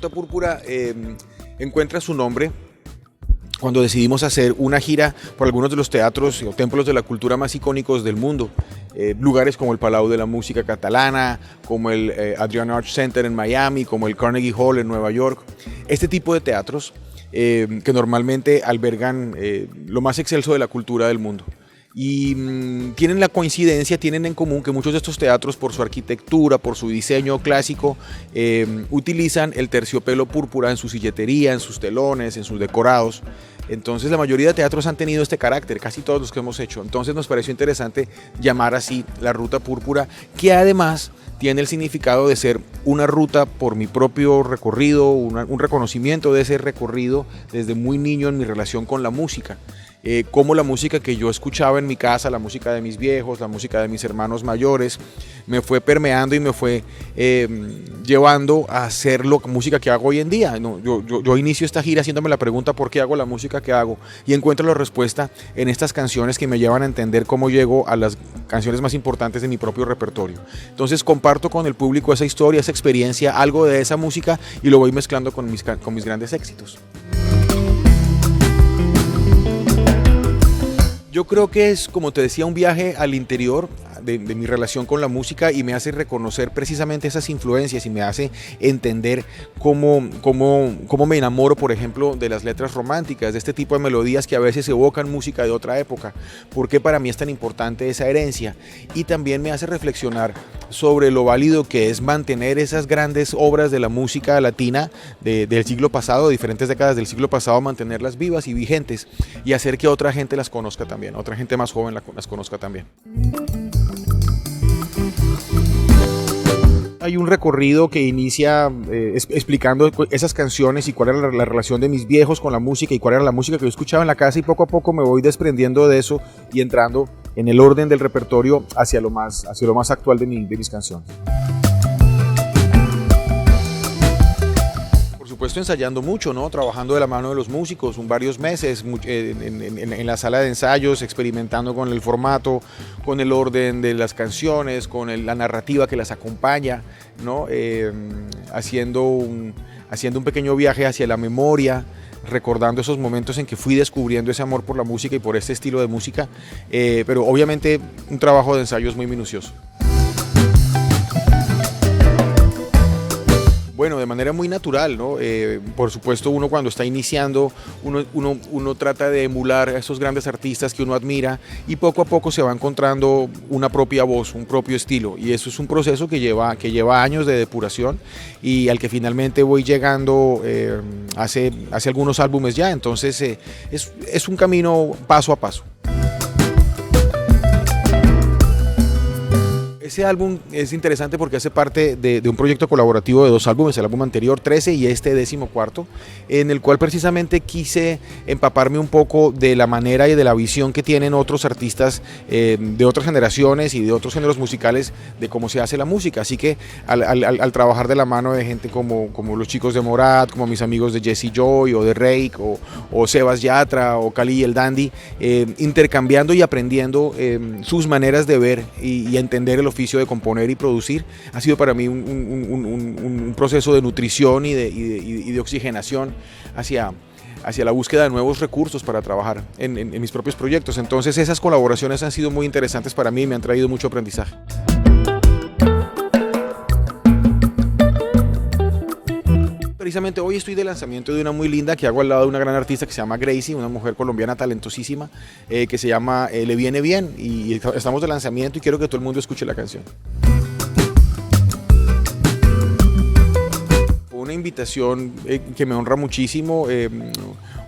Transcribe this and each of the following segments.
Ruta Púrpura encuentra su nombre cuando decidimos hacer una gira por algunos de los teatros o templos de la cultura más icónicos del mundo. Lugares como el Palau de la Música Catalana, como el Adrian Arch Center en Miami, como el Carnegie Hall en Nueva York. Este tipo de teatros que normalmente albergan lo más excelso de la cultura del mundo. Y tienen la coincidencia, tienen en común que muchos de estos teatros, por su arquitectura, por su diseño clásico, utilizan el terciopelo púrpura en su silletería, en sus telones, en sus decorados. Entonces la mayoría de teatros han tenido este carácter, casi todos los que hemos hecho. Entonces nos pareció interesante llamar así la Ruta Púrpura, que además tiene el significado de ser una ruta por mi propio recorrido, un reconocimiento de ese recorrido desde muy niño en mi relación con la música. Cómo la música que yo escuchaba en mi casa, la música de mis viejos, la música de mis hermanos mayores, me fue permeando y me fue llevando a hacer la música que hago hoy en día. Yo inicio esta gira haciéndome la pregunta ¿por qué hago la música que hago? Y encuentro la respuesta en estas canciones que me llevan a entender cómo llego a las canciones más importantes de mi propio repertorio. Entonces comparto con el público esa historia, esa experiencia, algo de esa música y lo voy mezclando con mis grandes éxitos. Yo creo que es, como te decía, un viaje al interior de mi relación con la música y me hace reconocer precisamente esas influencias y me hace entender cómo me enamoro, por ejemplo, de las letras románticas, de este tipo de melodías que a veces evocan música de otra época. ¿Por qué para mí es tan importante esa herencia? Y también me hace reflexionar sobre lo válido que es mantener esas grandes obras de la música latina del siglo pasado, de diferentes décadas del siglo pasado, mantenerlas vivas y vigentes y hacer que otra gente las conozca también, otra gente más joven las conozca también. Hay un recorrido que inicia explicando esas canciones y cuál era la relación de mis viejos con la música y cuál era la música que yo escuchaba en la casa, y poco a poco me voy desprendiendo de eso y entrando en el orden del repertorio hacia lo más actual de mis canciones. Por supuesto, ensayando mucho, ¿no? Trabajando de la mano de los músicos, varios meses en la sala de ensayos, experimentando con el formato, con el orden de las canciones, con la narrativa que las acompaña, ¿no? Haciendo un pequeño viaje hacia la memoria, recordando esos momentos en que fui descubriendo ese amor por la música y por este estilo de música, pero obviamente un trabajo de ensayos muy minucioso. Bueno, de manera muy natural, ¿no? Por supuesto, uno cuando está iniciando, uno trata de emular a esos grandes artistas que uno admira y poco a poco se va encontrando una propia voz, un propio estilo, y eso es un proceso que lleva años de depuración y al que finalmente voy llegando hace algunos álbumes ya. Entonces es un camino paso a paso. Ese álbum es interesante porque hace parte de un proyecto colaborativo de 2 álbumes, el álbum anterior 13 y este 14º, en el cual precisamente quise empaparme un poco de la manera y de la visión que tienen otros artistas de otras generaciones y de otros géneros musicales de cómo se hace la música. Así que al trabajar de la mano de gente como los chicos de Morat, como mis amigos de Jesse Joy o de Rake o Sebas Yatra o Cali y el Dandy, intercambiando y aprendiendo sus maneras de ver y entender el oficio de componer y producir, ha sido para mí un proceso de nutrición y de oxigenación hacia la búsqueda de nuevos recursos para trabajar en mis propios proyectos. Entonces esas colaboraciones han sido muy interesantes para mí y me han traído mucho aprendizaje. Precisamente hoy estoy de lanzamiento de una muy linda que hago al lado de una gran artista que se llama Gracie, una mujer colombiana talentosísima, que se llama Le Viene Bien, y estamos de lanzamiento y quiero que todo el mundo escuche la canción. Una invitación que me honra muchísimo,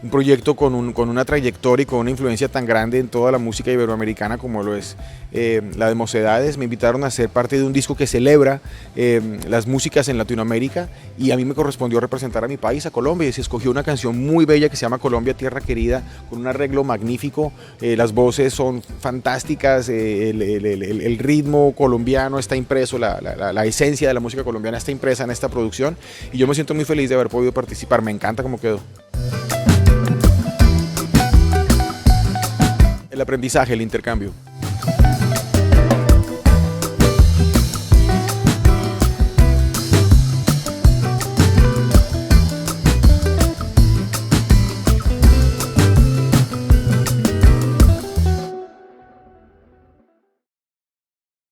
un proyecto con una trayectoria y con una influencia tan grande en toda la música iberoamericana como lo es la de Mocedades. Me invitaron a ser parte de un disco que celebra las músicas en Latinoamérica y a mí me correspondió representar a mi país, a Colombia, y se escogió una canción muy bella que se llama Colombia, Tierra Querida, con un arreglo magnífico. Las voces son fantásticas, el ritmo colombiano está impreso, la esencia de la música colombiana está impresa en esta producción y yo me siento muy feliz de haber podido participar. Me encanta cómo quedó. El aprendizaje, el intercambio.